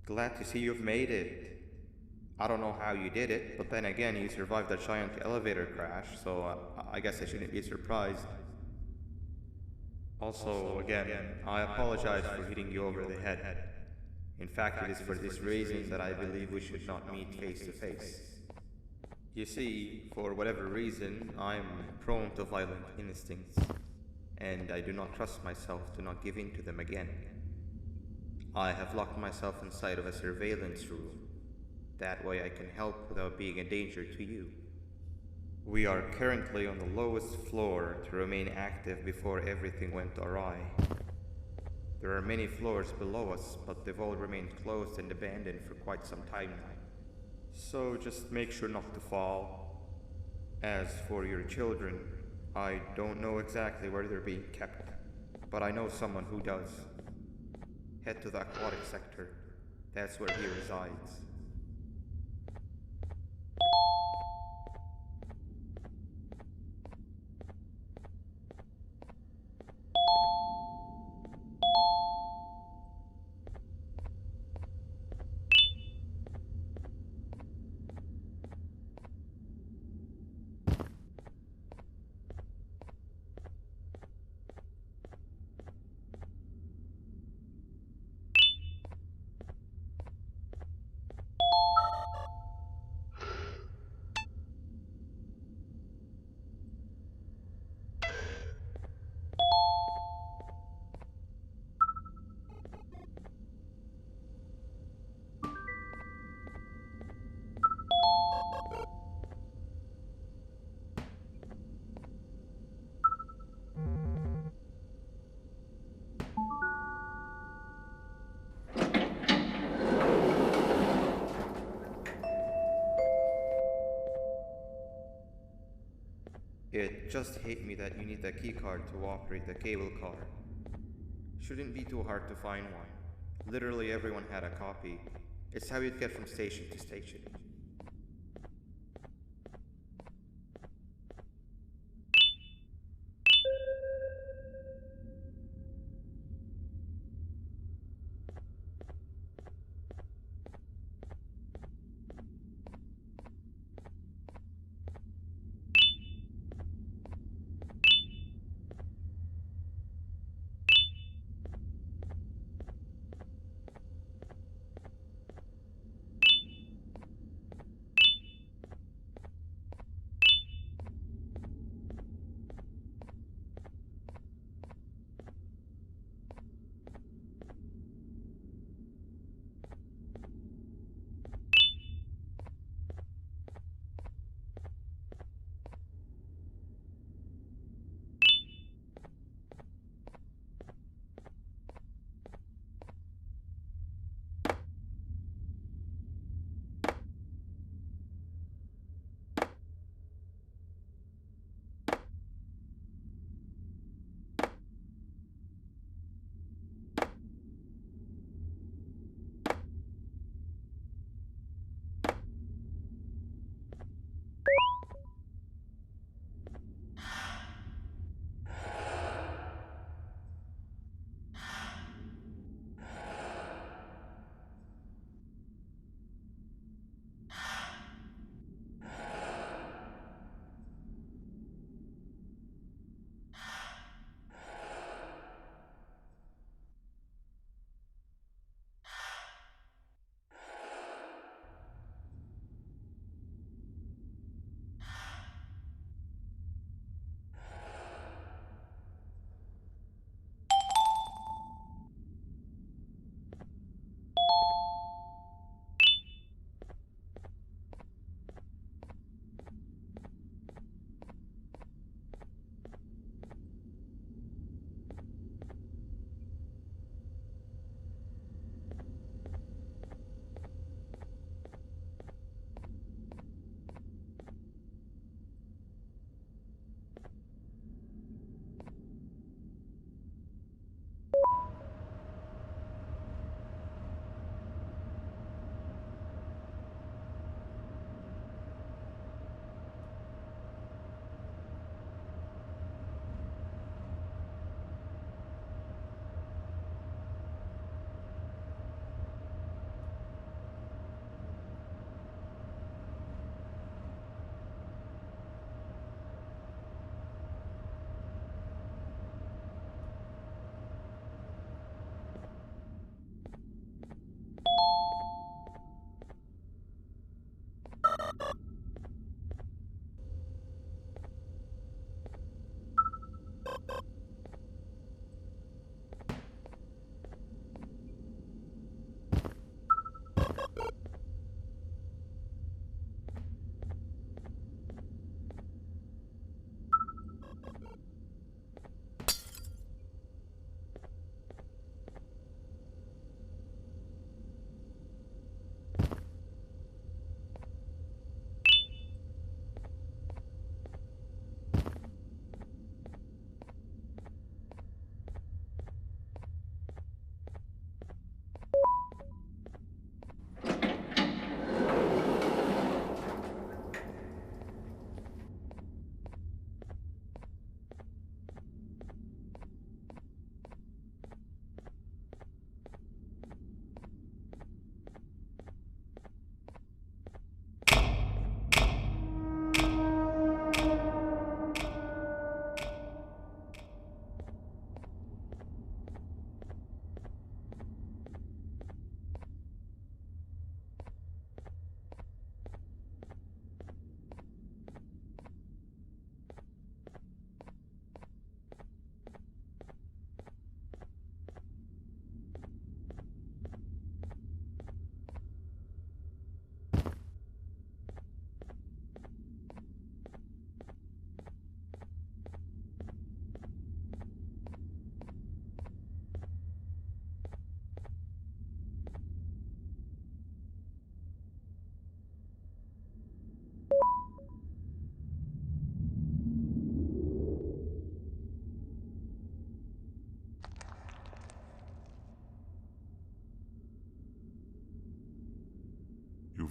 Glad to see you've made it. I don't know how you did it, but then again, you survived a giant elevator crash, so I guess I shouldn't be surprised. Also, again, I apologize for hitting you over the head. In fact, it is for this reason that I believe we should not meet face to face. You see, for whatever reason, I'm prone to violent instincts, and I do not trust myself to not give in to them again. I have locked myself inside of a surveillance room. That way I can help without being a danger to you. We are currently on the lowest floor to remain active before everything went awry. There are many floors below us, but they've all remained closed and abandoned for quite some time now. So just make sure not to fall. As for your children, I don't know exactly where they're being kept, but I know someone who does. Head to the aquatic sector. That's where he resides. It just hit me that you need the keycard to operate the cable car. Shouldn't be too hard to find one. Literally everyone had a copy. It's how you'd get from station to station.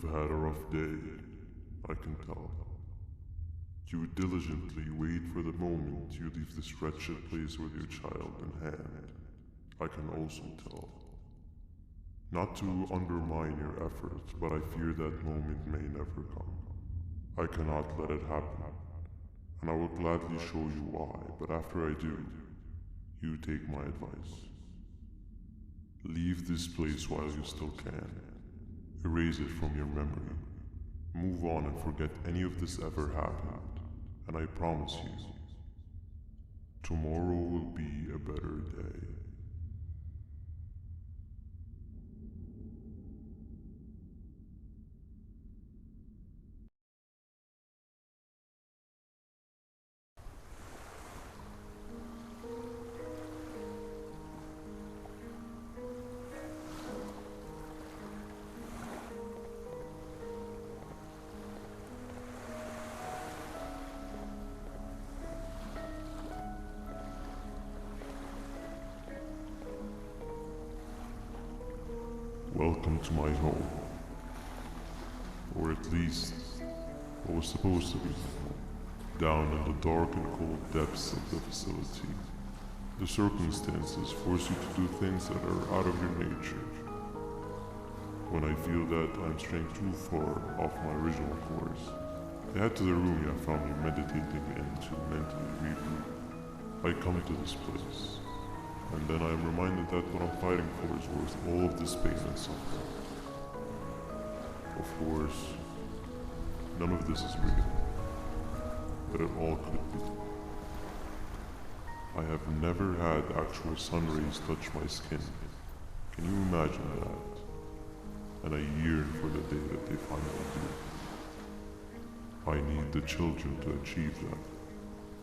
had a rough day, I can tell. You diligently wait for the moment you leave this wretched place with your child in hand. I can also tell. Not to undermine your efforts, but I fear that moment may never come. I cannot let it happen, and I will gladly show you why, but after I do, you take my advice. Leave this place while you still can. Erase it from your memory. Move on and forget any of this ever happened, and I promise you, tomorrow will be a better day. Welcome to my home. Or at least, what was supposed to be my home. Down in the dark and cold depths of the facility, the circumstances force you to do things that are out of your nature. When I feel that I'm straying too far off my original course, I head to the room you have found me meditating in to mentally regroup. I come to this place, and then I am reminded that what I'm fighting for is worth all of this pain and suffering. Of course, none of this is real, but it all could be. I have never had actual sun rays touch my skin. Can you imagine that? And I yearn for the day that they finally do. I need the children to achieve that,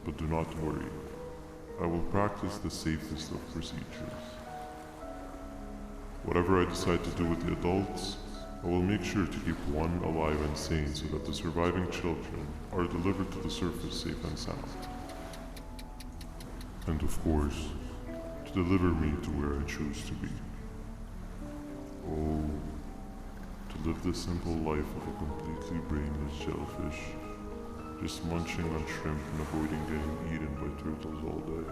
but do not worry. I will practice the safest of procedures. Whatever I decide to do with the adults, I will make sure to keep one alive and sane so that the surviving children are delivered to the surface safe and sound. And of course, to deliver me to where I choose to be. Oh, to live the simple life of a completely brainless jellyfish, just munching on shrimp and avoiding getting eaten by turtles all day.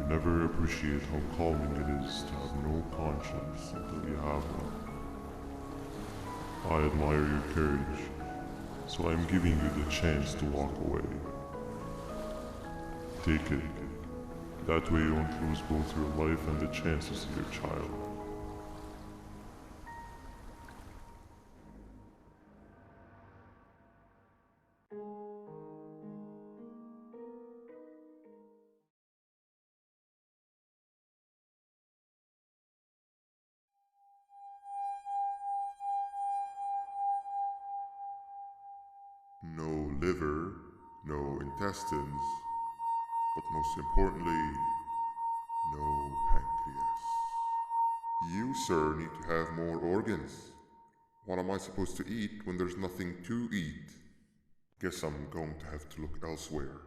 You never appreciate how calming it is to have no conscience until you have one. I admire your courage, so I am giving you the chance to walk away. Take it. That way you won't lose both your life and the chance to see your child. No liver, no intestines, but most importantly, no pancreas. You, sir, need to have more organs. What am I supposed to eat when there's nothing to eat? Guess I'm going to have to look elsewhere.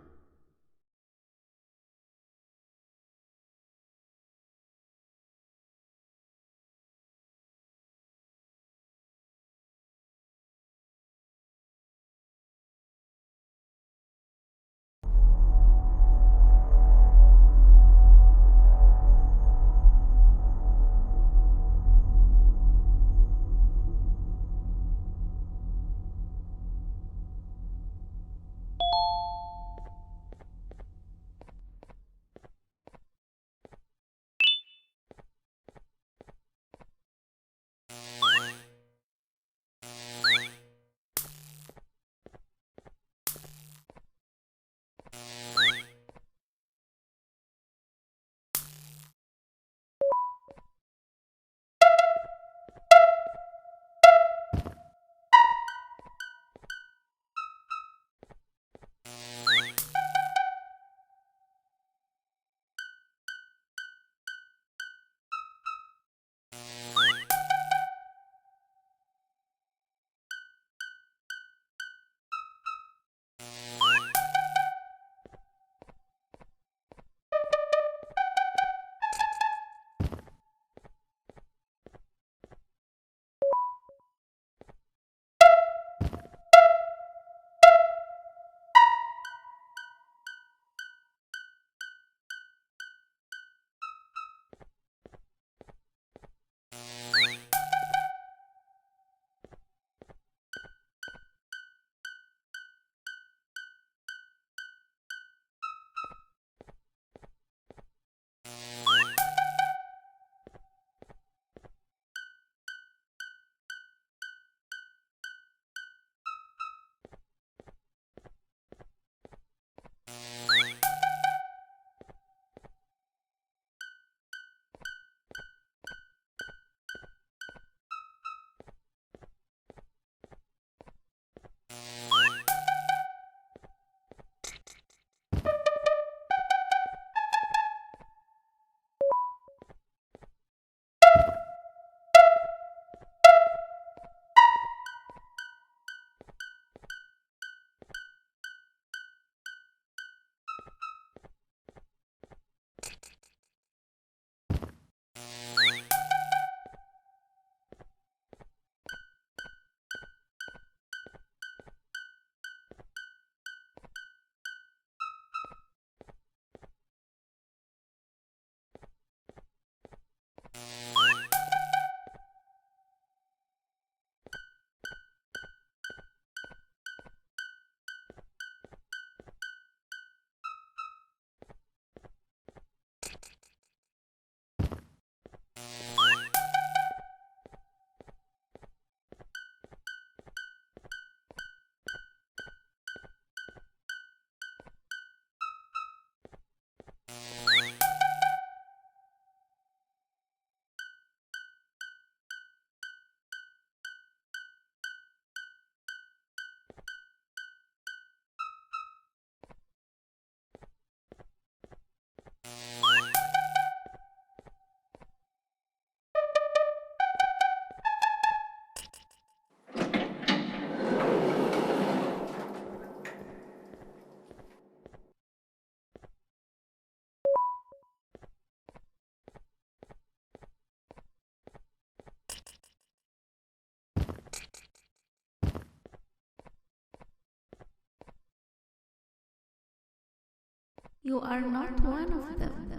You are not one of them.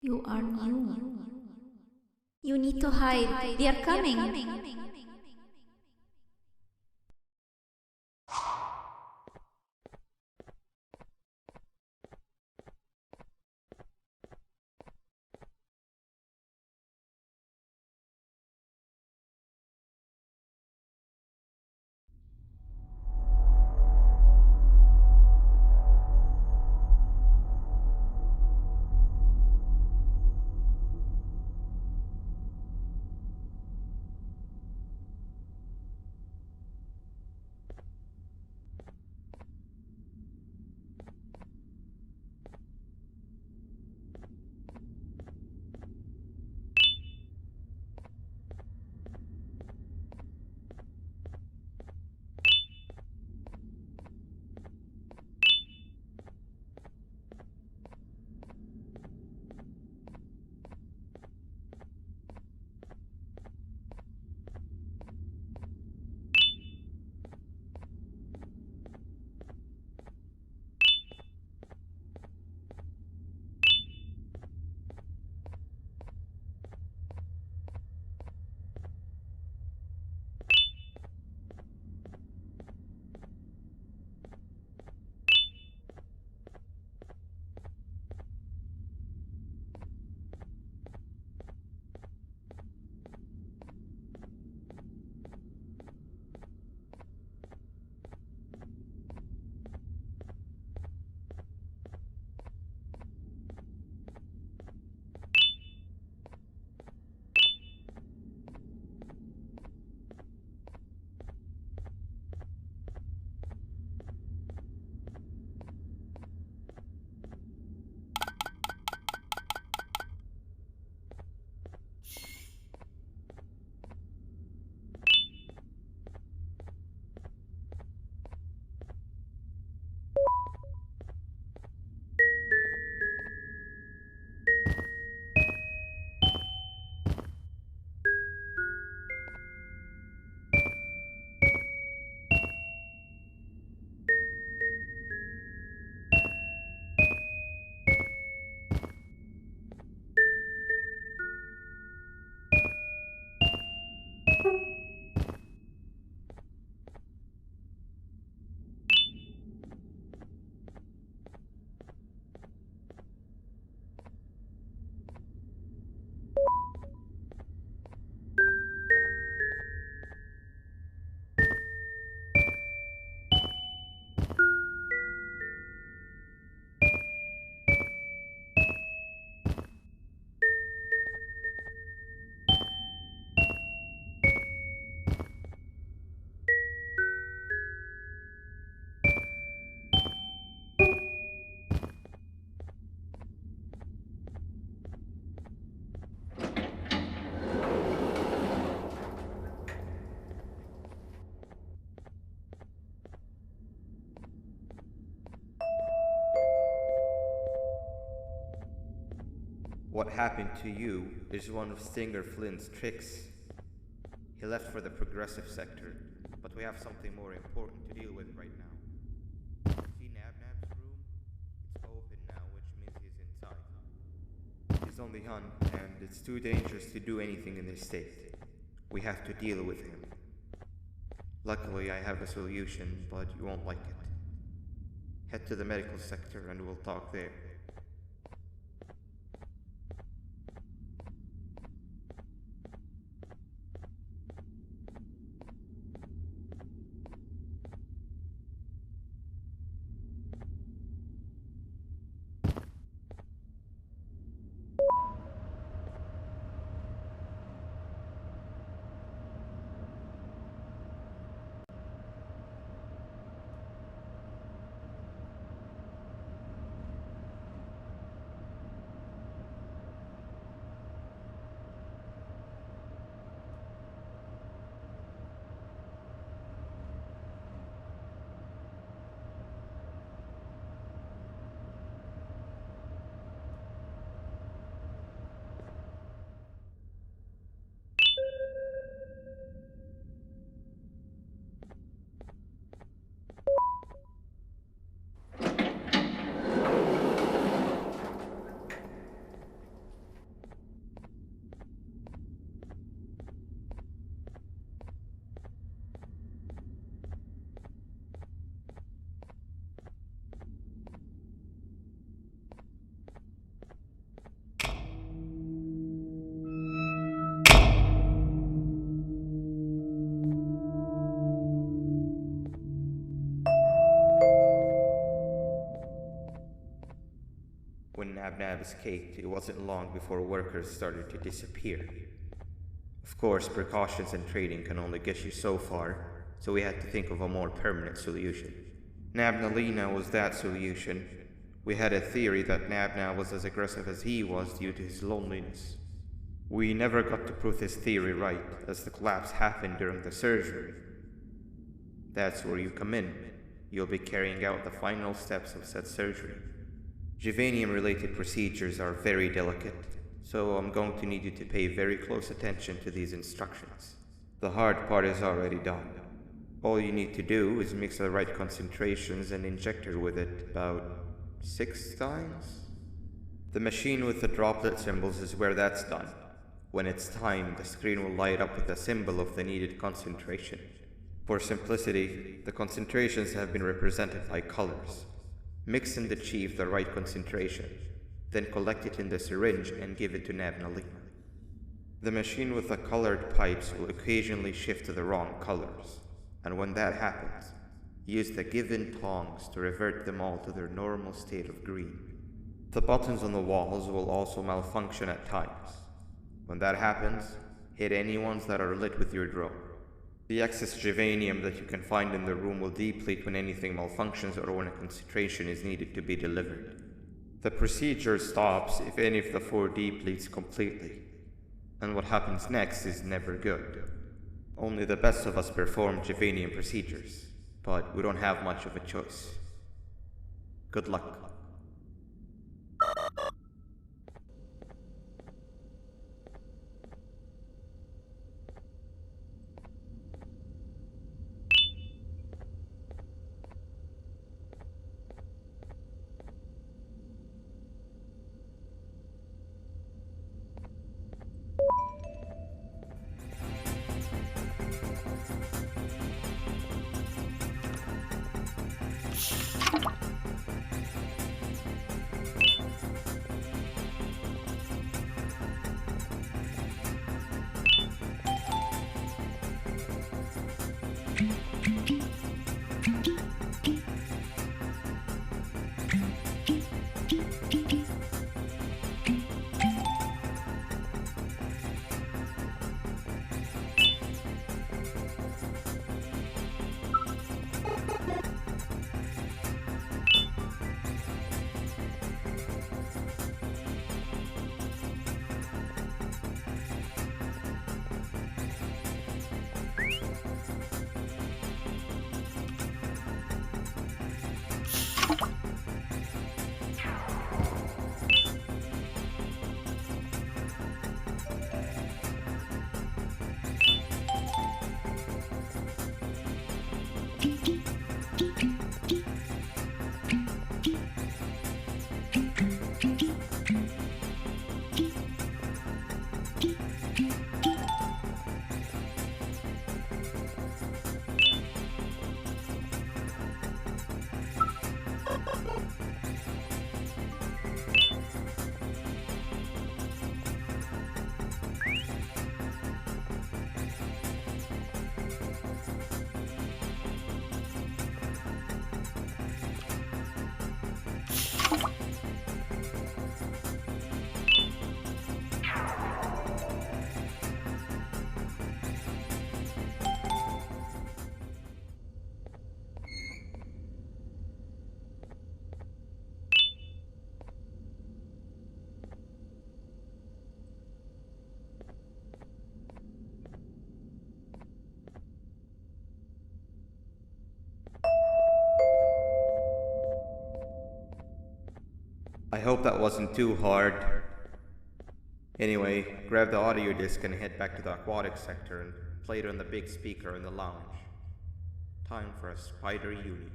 You are new. You need to hide. They are coming. What happened to you is one of Stinger Flynn's tricks. He left for the progressive sector, but we have something more important to deal with right now. See Nabnab's room? It's open now, which means he's inside. He's on the hunt, and it's too dangerous to do anything in this state. We have to deal with him. Luckily, I have a solution, but you won't like it. Head to the medical sector and we'll talk there. Nab escaped, it wasn't long before workers started to disappear. Of course, precautions and trading can only get you so far, so we had to think of a more permanent solution. Nabnalina was that solution. We had a theory that Nabna was as aggressive as he was due to his loneliness. We never got to prove this theory right, as the collapse happened during the surgery. That's where you come in. You'll be carrying out the final steps of said surgery. Juvenium-related procedures are very delicate, so I'm going to need you to pay very close attention to these instructions. The hard part is already done. All you need to do is mix the right concentrations and inject her with it about 6 times? The machine with the droplet symbols is where that's done. When it's time, the screen will light up with a symbol of the needed concentration. For simplicity, the concentrations have been represented by colors. Mix and achieve the right concentration, then collect it in the syringe and give it to Nabnalina. The machine with the colored pipes will occasionally shift to the wrong colors, and when that happens, use the given tongs to revert them all to their normal state of green. The buttons on the walls will also malfunction at times. When that happens, hit any ones that are lit with your drone. The excess juvenium that you can find in the room will deplete when anything malfunctions or when a concentration is needed to be delivered. The procedure stops if any of the 4 depletes completely, and what happens next is never good. Only the best of us perform juvenium procedures, but we don't have much of a choice. Good luck. I hope that wasn't too hard. Anyway, grab the audio disc and head back to the aquatic sector and play it on the big speaker in the lounge. Time for a spider union.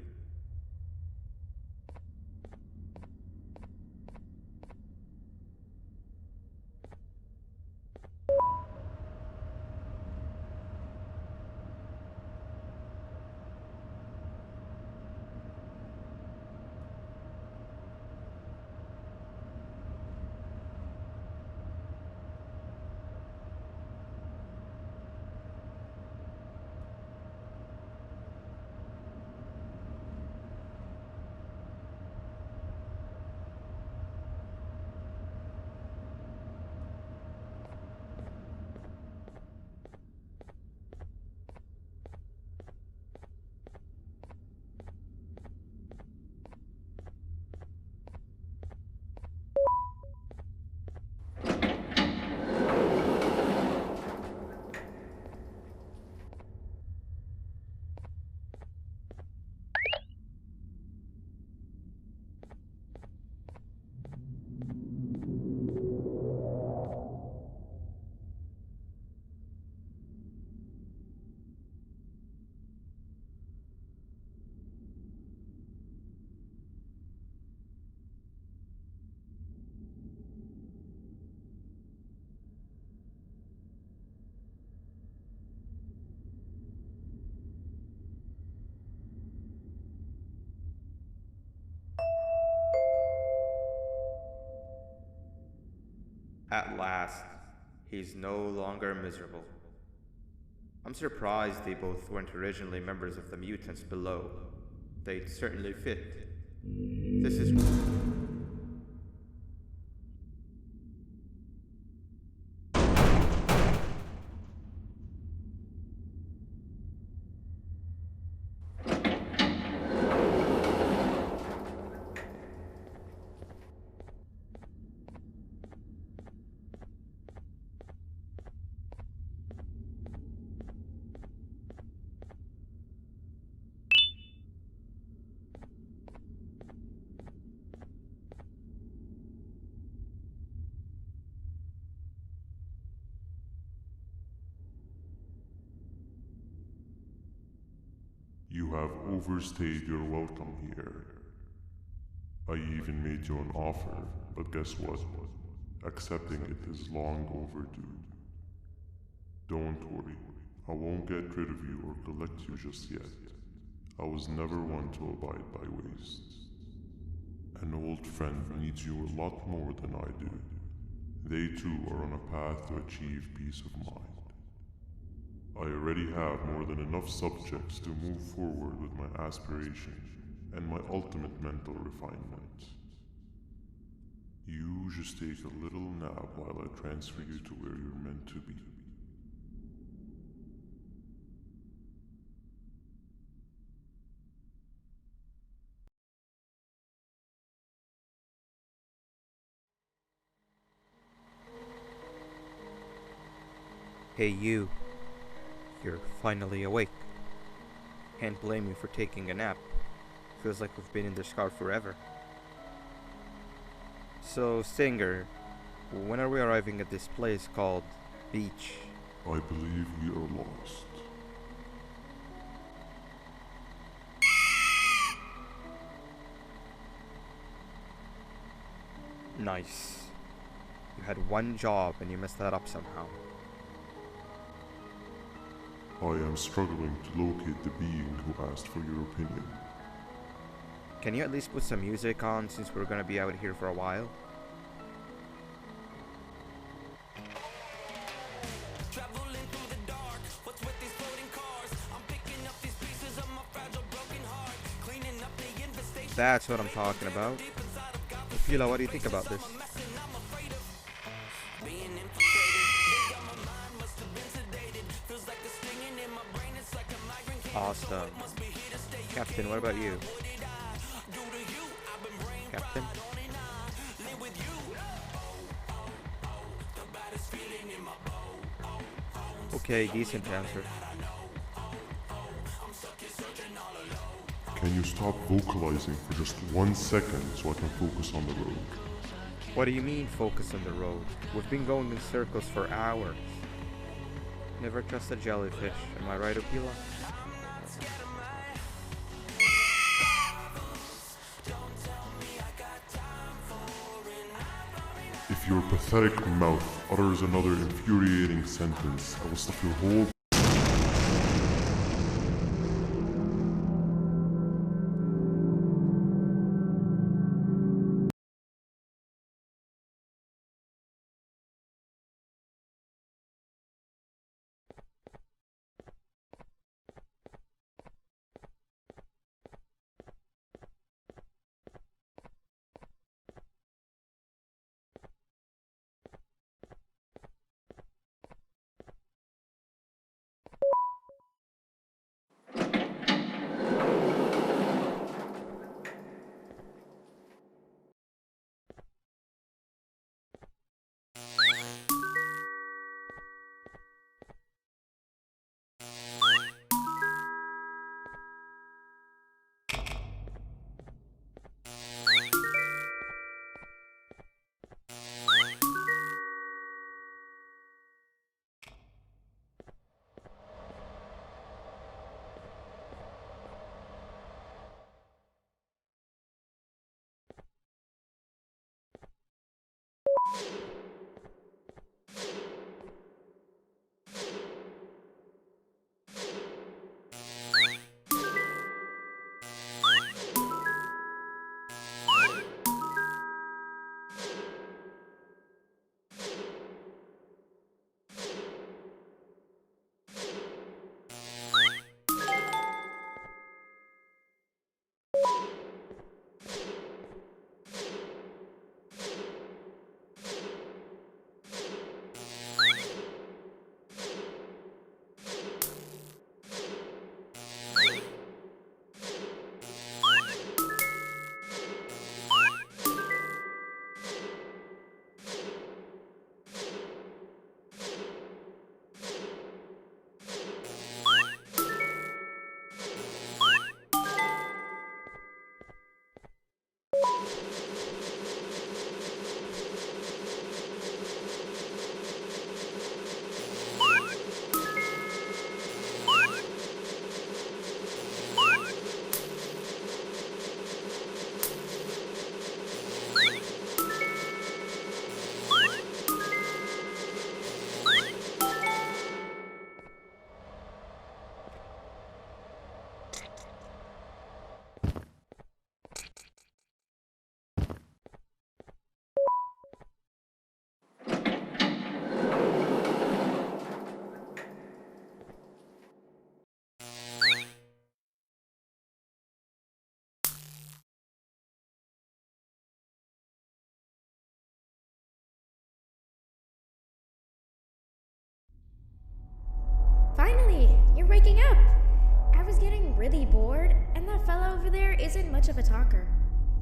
At last, he's no longer miserable. I'm surprised they both weren't originally members of the mutants below. They'd certainly fit. This is... You have overstayed your welcome here. I even made you an offer, but guess what? Accepting it is long overdue. Don't worry, I won't get rid of you or collect you just yet. I was never one to abide by waste. An old friend needs you a lot more than I do. They too are on a path to achieve peace of mind. I already have more than enough subjects to move forward with my aspiration and my ultimate mental refinement. You just take a little nap while I transfer you to where you're meant to be. Hey you. You're finally awake. Can't blame you for taking a nap. Feels like we've been in this car forever. So, Singer, when are we arriving at this place called Beach? I believe we are lost. Nice. You had one job and you messed that up somehow. I am struggling to locate the being who asked for your opinion. Can you at least put some music on since we're gonna be out here for a while? That's what I'm talking about. Fila, what do you think about this? Awesome. Captain, what about you? Captain? Okay, decent answer. Can you stop vocalizing for just 1 second so I can focus on the road? What do you mean focus on the road? We've been going in circles for hours. Never trust a jellyfish, am I right, Opila? If your pathetic mouth utters another infuriating sentence, I will stuff your whole over there isn't much of a talker.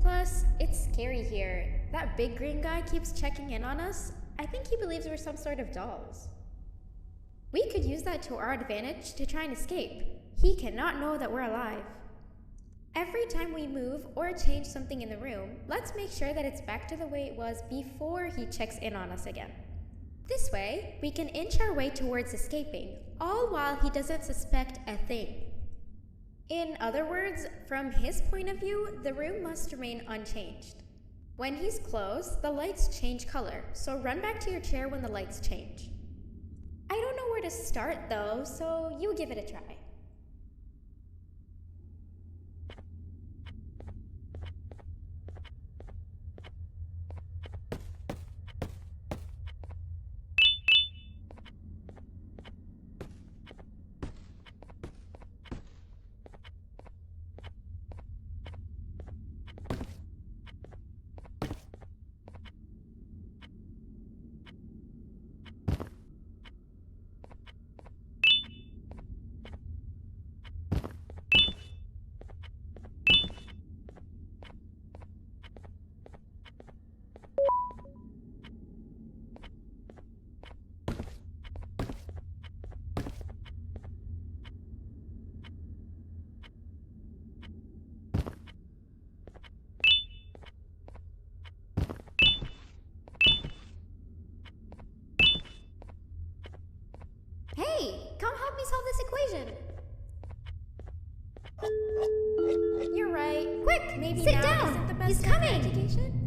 Plus, it's scary here. That big green guy keeps checking in on us. I think he believes we're some sort of dolls. We could use that to our advantage to try and escape. He cannot know that we're alive. Every time we move or change something in the room, let's make sure that it's back to the way it was before he checks in on us again. This way, we can inch our way towards escaping, all while he doesn't suspect a thing. In other words, from his point of view, the room must remain unchanged. When he's close, the lights change color, so run back to your chair when the lights change. I don't know where to start though, so you give it a try. Hey, come help me solve this equation. You're right. Quick, maybe Sit now down. isn't the best He's time for coming. education?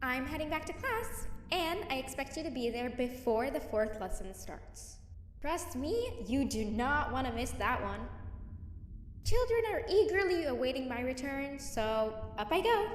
I'm heading back to class, and I expect you to be there before the 4th lesson starts. Trust me, you do not want to miss that one. Children are eagerly awaiting my return, so up I go.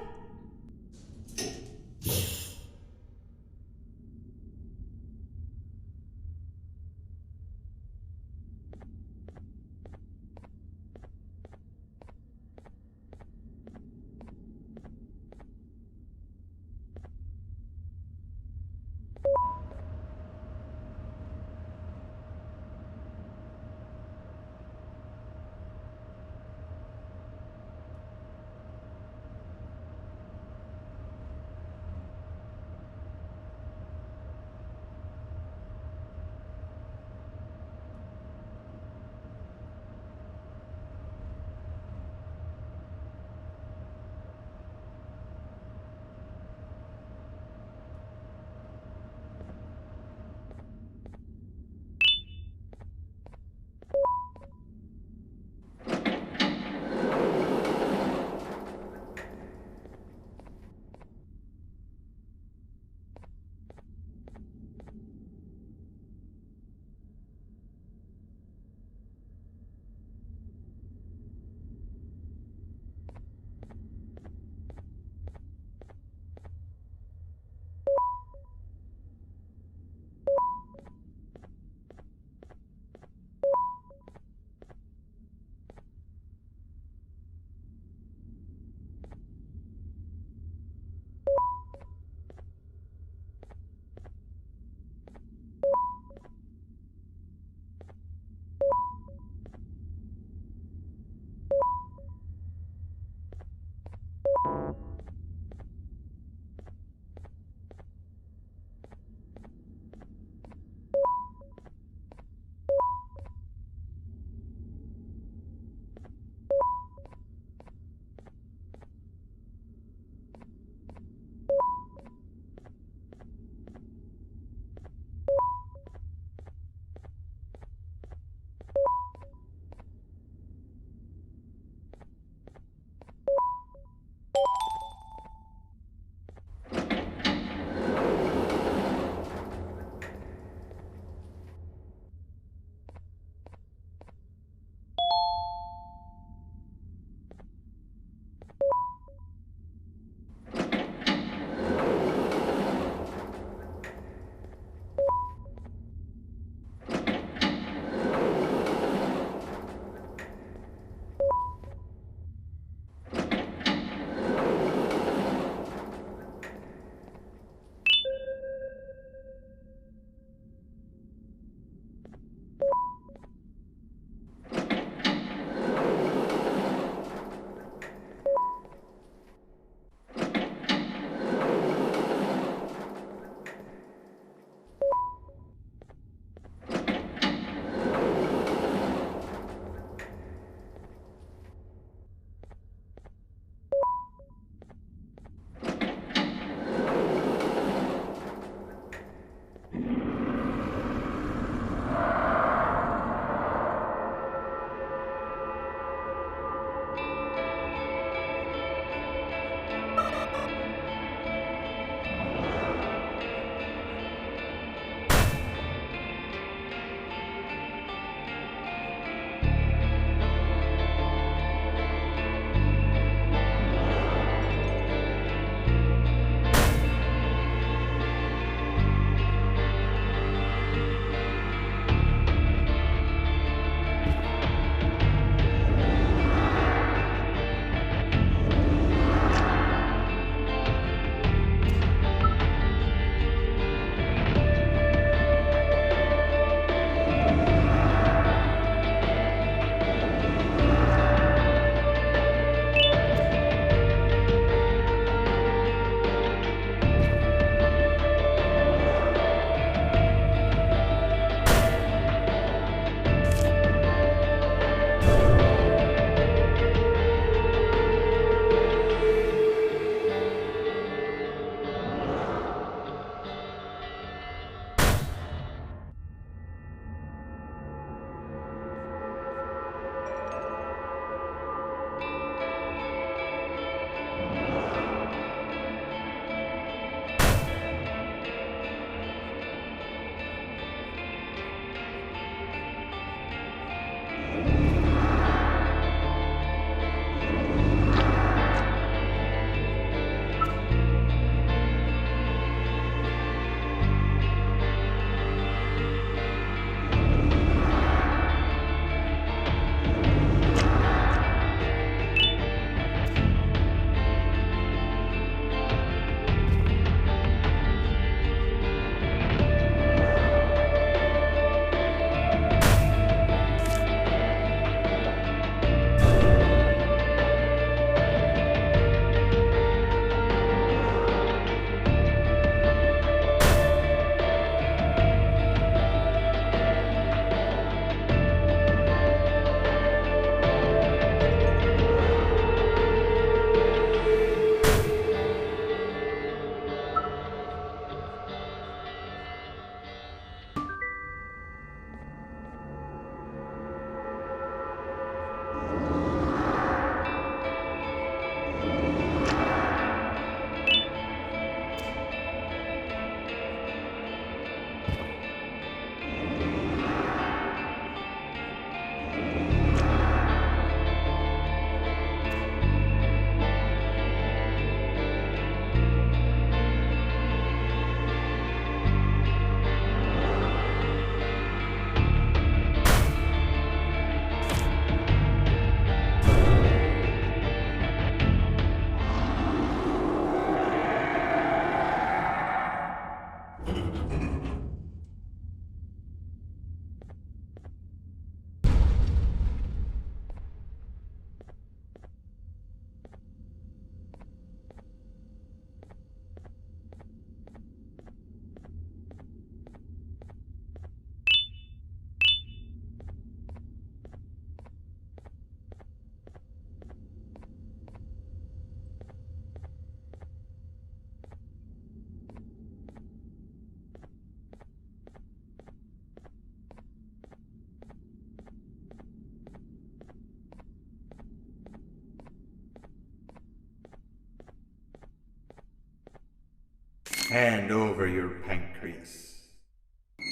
Hand over your pancreas.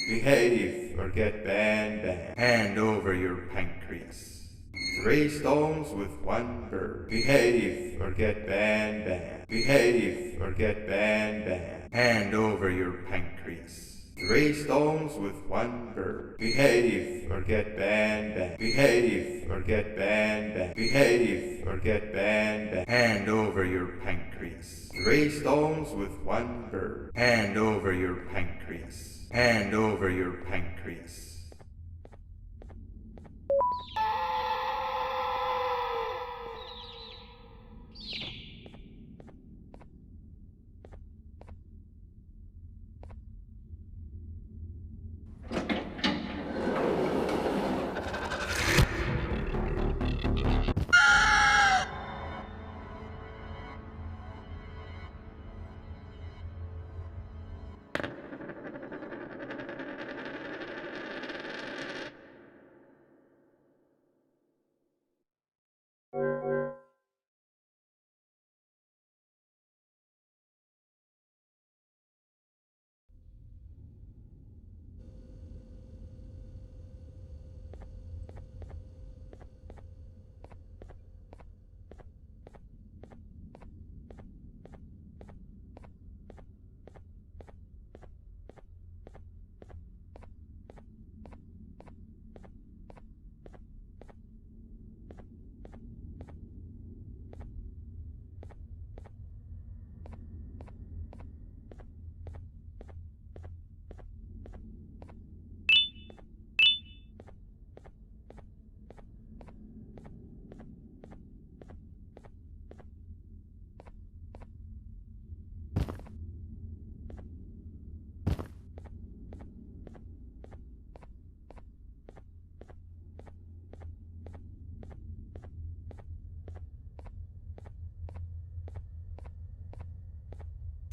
Behave or get banned. Hand over your pancreas. 3 stones with 1 bird. Behave or get banned. Behave or get banned. Hand over your pancreas. 3 stones with 1 bird. Behave or get banned. Behave or get banned. Behave or get banned. Hand over your pancreas. 3 stones with 1 bird. Hand over your pancreas. Hand over your pancreas.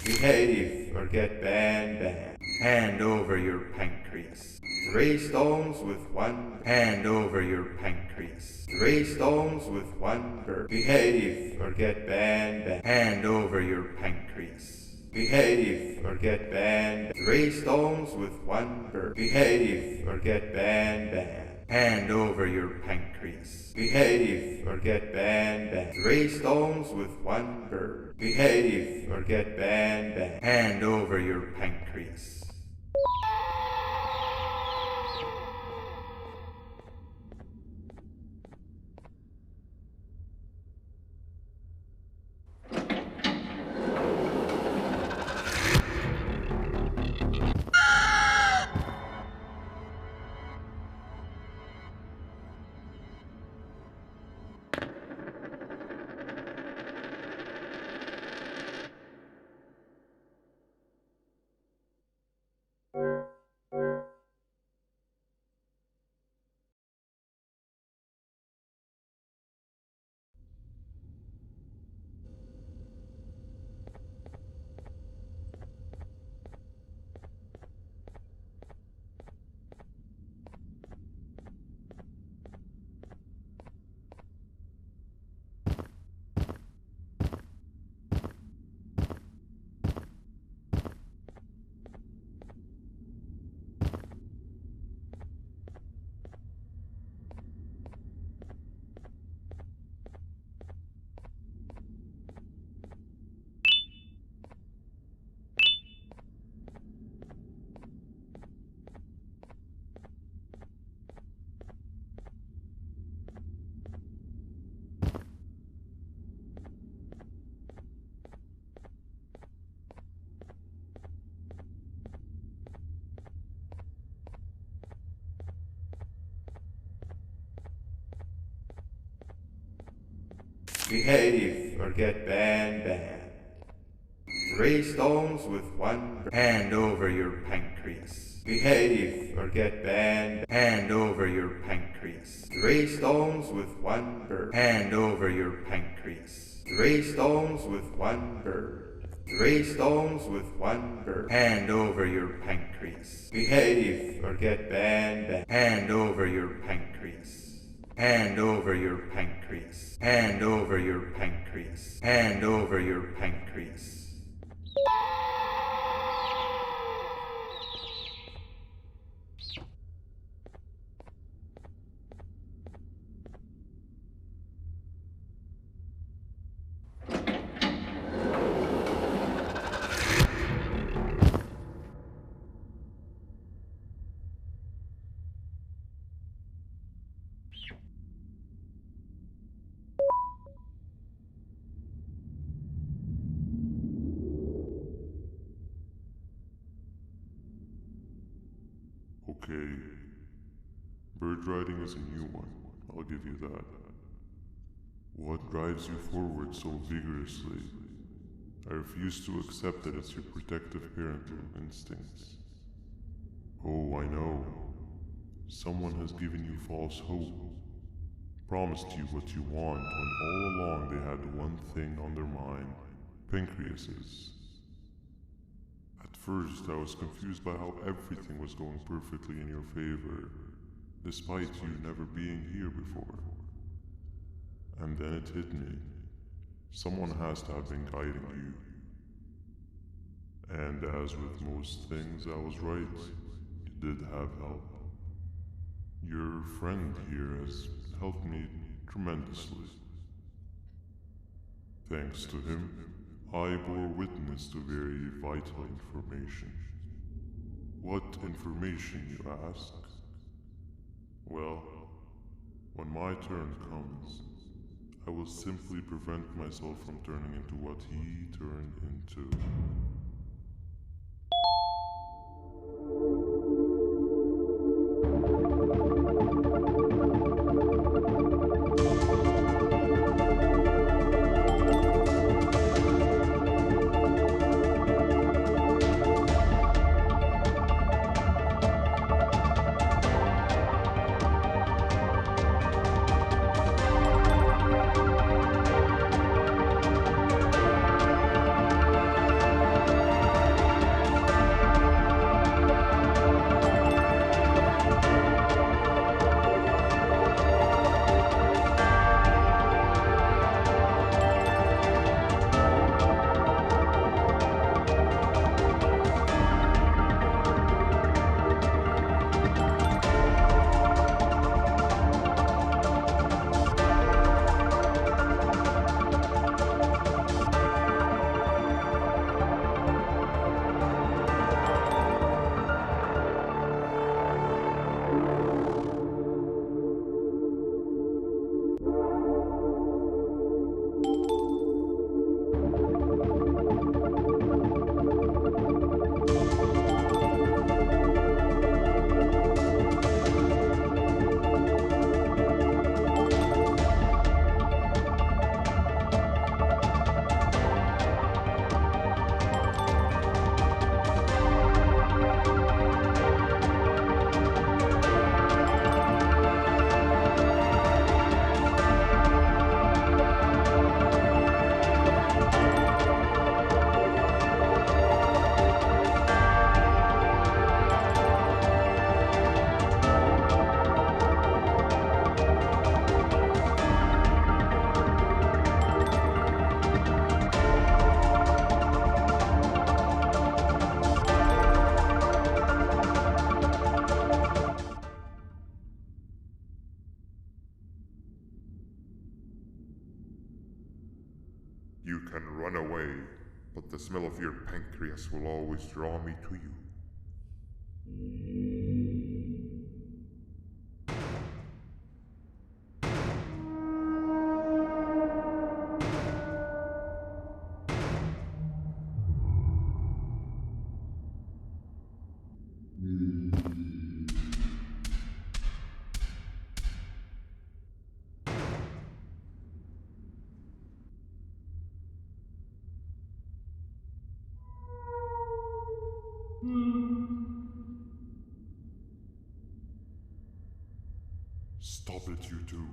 Behave or get banned. Hand over your pancreas. 3 stones with 1. Hand over your pancreas. 3 stones with 1 bird. Behave or get banned. Hand over your pancreas. Behave or get banned. 3 stones with 1 bird. Behave or get banned. Hand over your pancreas. Behave or get banned. 3 stones with 1 bird. Behave or get banned. Hand over your pancreas. Behave or get banned. 3 stones with 1 bird. Hand over your pancreas. Behave or get banned. Hand over your pancreas. 3 stones with 1 bird. Hand over your pancreas. 3 stones with 1 bird. 3 stones with 1 bird. Hand over your pancreas. Behave or get banned. Hand over your pancreas. Hand over your pancreas. Hand over your pancreas. Hand over your pancreas. bird riding is a new one, I'll give you that. What drives you forward so vigorously? I refuse to accept that it's your protective parental instincts. Oh, I know. Someone has given you false hope. Promised you what you want when all along they had one thing on their mind: pancreases. At first, I was confused by how everything was going perfectly in your favor, despite you never being here before. And then it hit me. Someone has to have been guiding you. And as with most things, I was right. You did have help. Your friend here has helped me tremendously. Thanks to him, I bore witness to very vital information. What information, you ask? Well, when my turn comes, I will simply prevent myself from turning into what he turned into. You can run away, but the smell of your pancreas will always draw me to you. Stop it, you two.